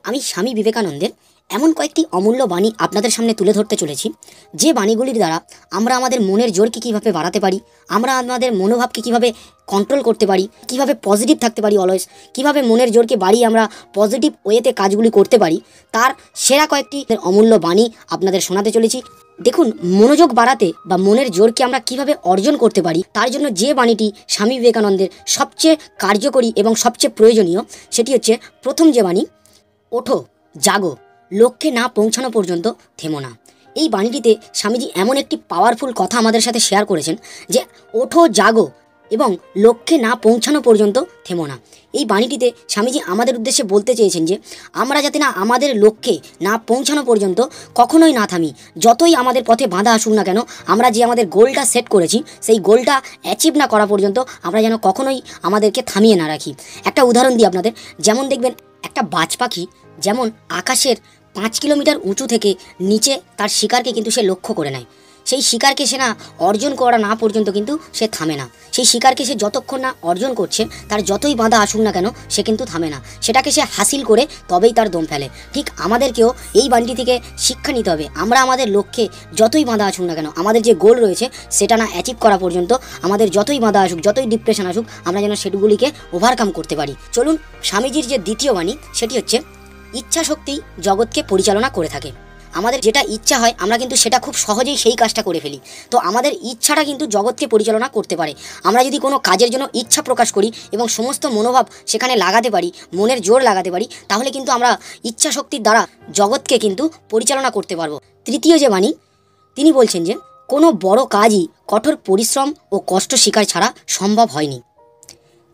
আমি স্বামী বিবেকানন্দের এমন কয়েকটি অমূল্য বাণী আপনাদের সামনে তুলে ধরতে চলেছি, যে বাণীগুলির দ্বারা আমরা আমাদের মনের জোরকে কীভাবে বাড়াতে পারি, আমরা আমাদের মনোভাবকে কীভাবে কন্ট্রোল করতে পারি, কীভাবে পজিটিভ থাকতে পারি অলওয়েজ, কীভাবে মনের জোরকে বাড়িয়ে আমরা পজিটিভ ওয়েতে কাজগুলি করতে পারি, তার সেরা কয়েকটি অমূল্য বাণী আপনাদের শোনাতে চলেছি। দেখুন, মনোযোগ বাড়াতে বা মনের জোরকে আমরা কিভাবে অর্জন করতে পারি, তার জন্য যে বাণীটি স্বামী বিবেকানন্দের সবচেয়ে কার্যকরী এবং সবচেয়ে প্রয়োজনীয়, সেটি হচ্ছে প্রথম যে বাণী, ওঠো জাগো, লক্ষ্যে না পৌঁছানো পর্যন্ত থেমো না। এই বাণীটিতে স্বামীজি এমন একটি পাওয়ারফুল কথা আমাদের সাথে শেয়ার করেছেন যে ওঠো জাগো এবং লক্ষ্যে না পৌঁছানো পর্যন্ত থেমো না। এই বাণীটিতে স্বামীজি আমাদের উদ্দেশ্যে বলতে চেয়েছেন যে আমরা যাতে না আমাদের লক্ষ্যে না পৌঁছানো পর্যন্ত কখনোই না থামি। যতই আমাদের পথে বাধা আসুক না কেন, আমরা যে আমাদের গোলটা সেট করেছি সেই গোলটা অ্যাচিভ না করা পর্যন্ত আমরা যেন কখনোই আমাদেরকে থামিয়ে না রাখি। একটা উদাহরণ দিই আপনাদের। যেমন দেখবেন, একটা বাজ পাখি যেমন আকাশের 5 কিলোমিটার উঁচু থেকে নিচে তার শিকারকে কিন্তু সে লক্ষ্য করে নেয়। সেই শিকারকে সে না অর্জন করা না পর্যন্ত কিন্তু সে থামে না। সেই শিকারকে সে যতক্ষণ না অর্জন করছে, তার যতই বাধা আসুক না কেন, সে কিন্তু থামে না। সেটাকে সে হাসিল করে তবেই তার দম ফেলে। ঠিক আমাদেরকেও এই বাণীটি থেকে শিক্ষা নিতে হবে। আমরা আমাদের লক্ষ্যে যতই বাধা আসুক না কেন, আমাদের যে গোল রয়েছে সেটা না অ্যাচিভ করা পর্যন্ত আমাদের যতই বাধা আসুক, যতই ডিপ্রেশন আসুক, আমরা যেন সেগুলিকে ওভারকাম করতে পারি। চলুন, স্বামীজির যে দ্বিতীয় বাণী সেটি হচ্ছে ইচ্ছা শক্তি জগৎকে পরিচালনা করে থাকে। আমাদের যেটা ইচ্ছা হয় আমরা কিন্তু সেটা খুব সহজেই সেই কাজটা করে ফেলি। তো আমাদের ইচ্ছাটা কিন্তু জগৎকে পরিচালনা করতে পারে। আমরা যদি কোনো কাজের জন্য ইচ্ছা প্রকাশ করি এবং সমস্ত মনোভাব সেখানে লাগাতে পারি, মনের জোর লাগাতে পারি, তাহলে কিন্তু আমরা ইচ্ছা শক্তির দ্বারা জগৎকে কিন্তু পরিচালনা করতে পারবো। তৃতীয় যে বাণী, তিনি বলছেন যে কোনো বড় কাজই কঠোর পরিশ্রম ও কষ্ট স্বীকার ছাড়া সম্ভব হয়নি।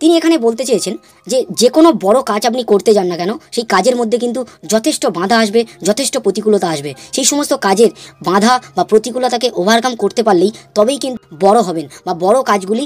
তিনি এখানে বলতে চেয়েছেন যে যে কোনো বড় কাজ আপনি করতে যান না কেন, সেই কাজের মধ্যে কিন্তু যথেষ্ট বাধা আসবে, যথেষ্ট প্রতিকূলতা আসবে। সেই সমস্ত কাজের বাধা বা প্রতিকূলতাকে ওভারকাম করতে পারলেই তবেই কিন্তু বড় হবেন বা বড় কাজগুলি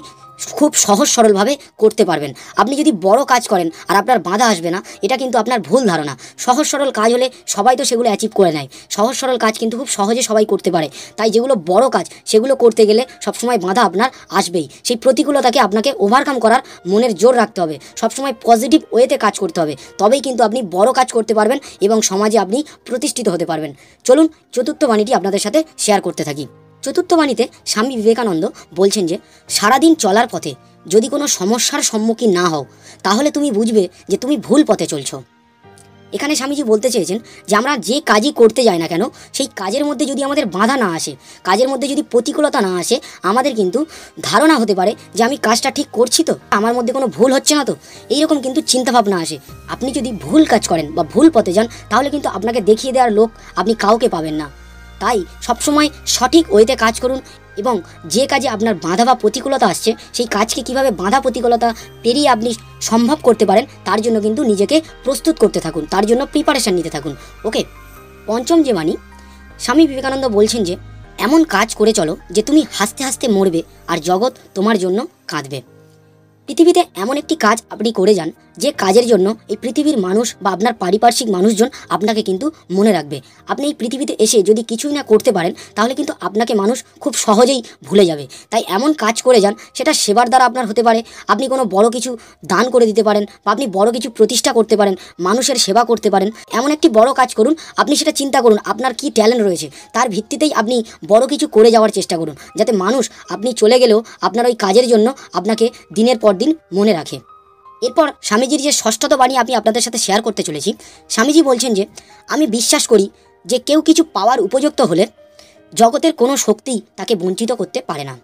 খুব সহজ সরলভাবে করতে পারবেন। আপনি যদি বড় কাজ করেন আর আপনার বাধা আসবে না, এটা কিন্তু আপনার ভুল ধারণা। সহজ সরল কাজ হলে সবাই তো সেগুলো অ্যাচিভ করে নেয়। সহজ সরল কাজ কিন্তু খুব সহজে সবাই করতে পারে। তাই যেগুলো বড় কাজ সেগুলো করতে গেলে সবসময় বাধা আপনার আসবেই। সেই প্রতিকূলতাকে আপনাকে ওভারকাম করার মনের জোর রাখতে হবে। সবসময় পজিটিভ ওয়েতে কাজ করতে হবে, তবেই কিন্তু আপনি বড় কাজ করতে পারবেন এবং সমাজে আপনি প্রতিষ্ঠিত হতে পারবেন। চলুন, চতুর্থ বাণীটি আপনাদের সাথে শেয়ার করতে থাকি। চতুর্থ বাণীতে স্বামী বিবেকানন্দ বলছেন যে সারাদিন চলার পথে যদি কোনো সমস্যার সম্মুখীন না হও, তাহলে তুমি বুঝবে যে তুমি ভুল পথে চলছো। এখানে স্বামীজি বলতে চেয়েছেন যে আমরা যে কাজই করতে যাই না কেন, সেই কাজের মধ্যে যদি আমাদের বাধা না আসে, কাজের মধ্যে যদি প্রতিকূলতা না আসে, আমাদের কিন্তু ধারণা হতে পারে যে আমি কাজটা ঠিক করছি তো, আমার মধ্যে কোনো ভুল হচ্ছে না তো, এইরকম কিন্তু চিন্তাভাবনা আসে। আপনি যদি ভুল কাজ করেন বা ভুল পথে যান, তাহলে কিন্তু আপনাকে দেখিয়ে দেওয়ার লোক আপনি কাউকে পাবেন না। তাই সবসময় সঠিক ওয়েতে কাজ করুন এবং যে কাজে আপনার বাধা বা প্রতিকূলতা আসছে, সেই কাজকে কিভাবে বাধা প্রতিকূলতা পেরিয়ে আপনি সম্ভব করতে পারেন, তার জন্য কিন্তু নিজেকে প্রস্তুত করতে থাকুন, তার জন্য প্রিপারেশান নিতে থাকুন। ওকে, পঞ্চম যে বাণী, স্বামী বিবেকানন্দ বলছেন যে এমন কাজ করে চলো যে তুমি হাসতে হাসতে মরবে আর জগৎ তোমার জন্য কাঁদবে। পৃথিবীতে এমন একটি কাজ আপনি করে যান যে কাজের জন্য এই পৃথিবীর মানুষ বা আপনার পারিপার্শ্বিক মানুষজন আপনাকে কিন্তু মনে রাখবে। আপনি এই পৃথিবীতে এসে যদি কিছুই না করতে পারেন, তাহলে কিন্তু আপনাকে মানুষ খুব সহজেই ভুলে যাবে। তাই এমন কাজ করে যান, সেটা সেবার দ্বারা আপনার হতে পারে, আপনি কোনো বড় কিছু দান করে দিতে পারেন বা আপনি বড় কিছু প্রতিষ্ঠা করতে পারেন, মানুষের সেবা করতে পারেন। এমন একটি বড় কাজ করুন, আপনি সেটা চিন্তা করুন আপনার কি ট্যালেন্ট রয়েছে, তার ভিত্তিতেই আপনি বড় কিছু করে যাওয়ার চেষ্টা করুন, যাতে মানুষ আপনি চলে গেলেও আপনার ওই কাজের জন্য আপনাকে দিনের পর দিন মনে রাখে। এরপর স্বামীজির যে ষষ্ঠত বাণী আমি আপনাদের সাথে শেয়ার করতে চলেছি, স্বামীজি বলছেন যে আমি বিশ্বাস করি যে কেউ কিছু পাওয়ার উপযুক্ত হলে জগতের কোনো শক্তি তাকে বঞ্চিত করতে পারে না।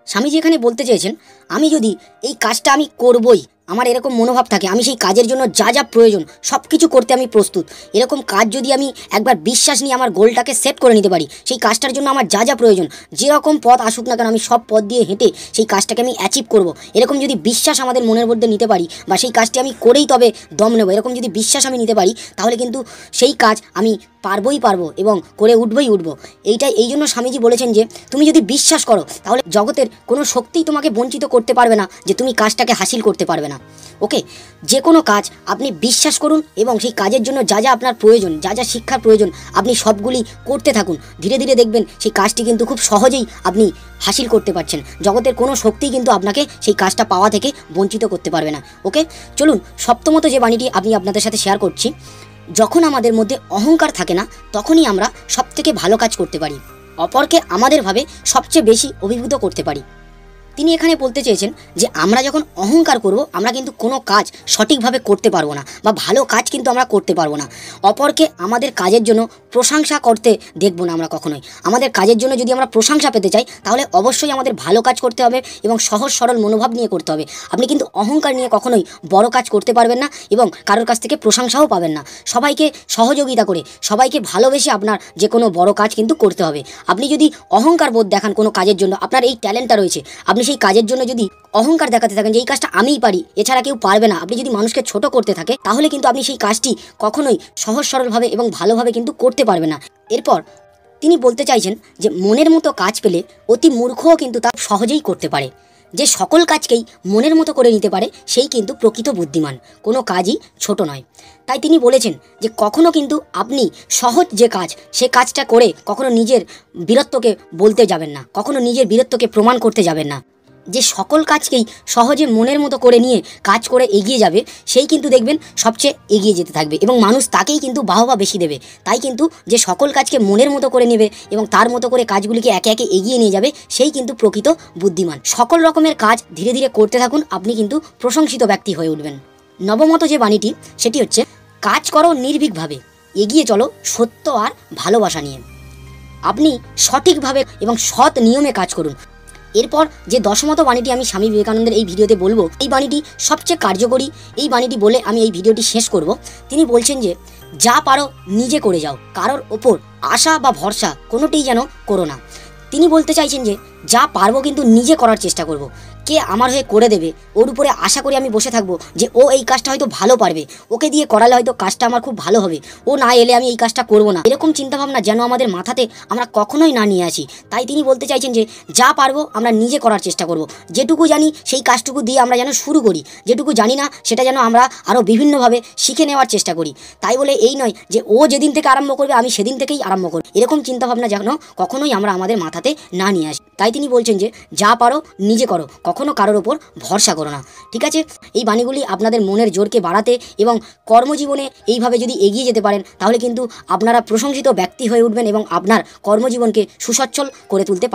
স্বামীজি এখানে বলতে চেয়েছেন, আমি যদি এই কাজটা আমি করবই, আমার এরকম মনোভাব থাকে, আমি সেই কাজের জন্য যা যা প্রয়োজন সব কিছু করতে আমি প্রস্তুত, এরকম কাজ যদি আমি একবার বিশ্বাস নিয়ে আমার গোলটাকে সেট করে নিতে পারি, সেই কাজটার জন্য আমার যা যা প্রয়োজন, যেরকম পথ আসুক না কেন আমি সব পথ দিয়ে হেঁটে সেই কাজটাকে আমি অ্যাচিভ করব, এরকম যদি বিশ্বাস আমাদের মনের মধ্যে নিতে পারি বা সেই কাজটি আমি করেই তবে দম নেব, এরকম যদি বিশ্বাস আমি নিতে পারি, তাহলে কিন্তু সেই কাজ আমি পারবো এবং করে উঠবো। এই জন্য স্বামীজি বলেছেন যে তুমি যদি বিশ্বাস করো, তাহলে জগতের কোনো শক্তিই তোমাকে বঞ্চিত করতে পারবে না যে তুমি কাজটাকে হাসিল করতে পারবে না। ওকে, যে কোনো কাজ আপনি বিশ্বাস করুন এবং সেই কাজের জন্য যা যা আপনার প্রয়োজন, যা যা শিক্ষার প্রয়োজন, আপনি সবগুলি করতে থাকুন। ধীরে ধীরে দেখবেন সেই কাজটি কিন্তু খুব সহজেই আপনি হাসিল করতে পারছেন। জগতের কোনো শক্তিই কিন্তু আপনাকে সেই কাজটা পাওয়া থেকে বঞ্চিত করতে পারবে না। ওকে, চলুন সপ্তমত যে বাণীটি আমি আপনাদের সাথে শেয়ার করছি, যখন আমাদের মধ্যে অহংকার থাকে না, তখনই আমরা সবথেকে ভালো কাজ করতে পারি, অপরকে আমাদের ভাবে সবচেয়ে বেশি অভিভূত করতে পারি। তিনি এখানে বলতে চেয়েছেন যে আমরা যখন অহংকার করব, আমরা কিন্তু কোনো কাজ সঠিকভাবে করতে পারবো না, বা ভালো কাজ কিন্তু আমরা করতে পারবো না। অপরকে আমাদের কাজের জন্য প্রশংসা করতে দেখব না আমরা কখনোই। আমাদের কাজের জন্য যদি আমরা প্রশংসা পেতে চাই, তাহলে অবশ্যই আমাদের ভালো কাজ করতে হবে এবং সহজ সরল মনোভাব নিয়ে করতে হবে। আপনি কিন্তু অহংকার নিয়ে কখনোই বড় কাজ করতে পারবেন না এবং কারোর কাছ থেকে প্রশংসাও পাবেন না। সবাইকে সহযোগিতা করে, সবাইকে ভালোবেসে আপনার যে কোনো বড় কাজ কিন্তু করতে হবে। আপনি যদি অহংকার বোধ দেখান কোনো কাজের জন্য, আপনার এই ট্যালেন্টটা রয়েছে, আপনি সেই কাজের জন্য যদি অহংকার দেখাতে থাকেন যে এই কাজটা আমিই পারি, এছাড়া কেউ পারবে না, আপনি যদি মানুষকে ছোট করতে থাকে, তাহলে কিন্তু আপনি সেই কাজটি কখনোই সহজ সরলভাবে এবং ভালোভাবে কিন্তু করতে পারবে না। এরপর তিনি বলতে চাইছেন যে মনের মতো কাজ পেলে অতি মূর্খও কিন্তু তা সহজেই করতে পারে। যে সকল কাজকেই মনের মতো করে নিতে পারে, সেই কিন্তু প্রকৃত বুদ্ধিমান। কোনো কাজই ছোট নয়। তাই তিনি বলেছেন যে কখনো কিন্তু আপনি সহজ যে কাজ, সে কাজটা করে কখনো নিজের বীরত্বকে বলতে যাবেন না, কখনো নিজের বীরত্বকে প্রমাণ করতে যাবেন না। যে সকল কাজকেই সহজে মনের মতো করে নিয়ে কাজ করে এগিয়ে যাবে, সেই কিন্তু দেখবেন সবচেয়ে এগিয়ে যেতে থাকবে এবং মানুষ তাকেই কিন্তু বাহবা বেশি দেবে। তাই কিন্তু যে সকল কাজকে মনের মতো করে নেবে এবং তার মতো করে কাজগুলিকে একে একে এগিয়ে নিয়ে যাবে, সেই কিন্তু প্রকৃত বুদ্ধিমান। সকল রকমের কাজ ধীরে ধীরে করতে থাকুন, আপনি কিন্তু প্রশংসিত ব্যক্তি হয়ে উঠবেন। নবমত যে বাণীটি, সেটি হচ্ছে কাজ করো নির্ভীকভাবে, এগিয়ে চলো সত্য আর ভালোবাসা নিয়ে। আপনি সঠিকভাবে এবং সৎ নিয়মে কাজ করুন। এরপর যে দশমত বাণীটি আমি স্বামী বিবেকানন্দের এই ভিডিওতে বলবো, এই বাণীটি সবচেয়ে কার্যকরী। এই বাণীটি বলে আমি এই ভিডিওটি শেষ করব। তিনি বলছেন যে যা পারো নিজে করে যাও, কারোর ওপর আশা বা ভরসা কোনোটিই যেন করো না। তিনি বলতে চাইছেন যে যা পারবো কিন্তু নিজে করার চেষ্টা করব। কে আমার হয়ে করে দেবে, ওর উপরে আশা করে আমি বসে থাকবো যে ও এই কাজটা হয়তো ভালো পারবে, ওকে দিয়ে করালে হয়তো কাজটা আমার খুব ভালো হবে, ও না এলে আমি এই কাজটা করব না, এরকম চিন্তাভাবনা যেন আমাদের মাথাতে আমরা কখনোই না নিয়ে আসি। তাই তিনি বলতে চাইছেন যে যা পারবো আমরা নিজে করার চেষ্টা করব। যেটুকু জানি সেই কাজটুকু দিয়ে আমরা যেন শুরু করি, যেটুকু জানি না সেটা যেন আমরা আরও বিভিন্নভাবে শিখে নেওয়ার চেষ্টা করি। তাই বলে এই নয় যে ও যেদিন থেকে আরম্ভ করবে আমি সেদিন থেকেই আরম্ভ করব, এরকম চিন্তাভাবনা যেন কখনোই আমরা আমাদের মাথাতে না নিয়ে আসি। তাই তিনি বলছেন যে যা পারো নিজে করো, কখনো কারোর ওপর ভরসা করো না। ঠিক আছে, এই বাণীগুলি আপনাদের মনের জোরকে বাড়াতে এবং কর্মজীবনে এইভাবে যদি এগিয়ে যেতে পারেন, তাহলে কিন্তু আপনারা প্রশংসিত ব্যক্তি হয়ে উঠবেন এবং আপনার কর্মজীবনকে সুসচ্ছল করে তুলতে পারবেন।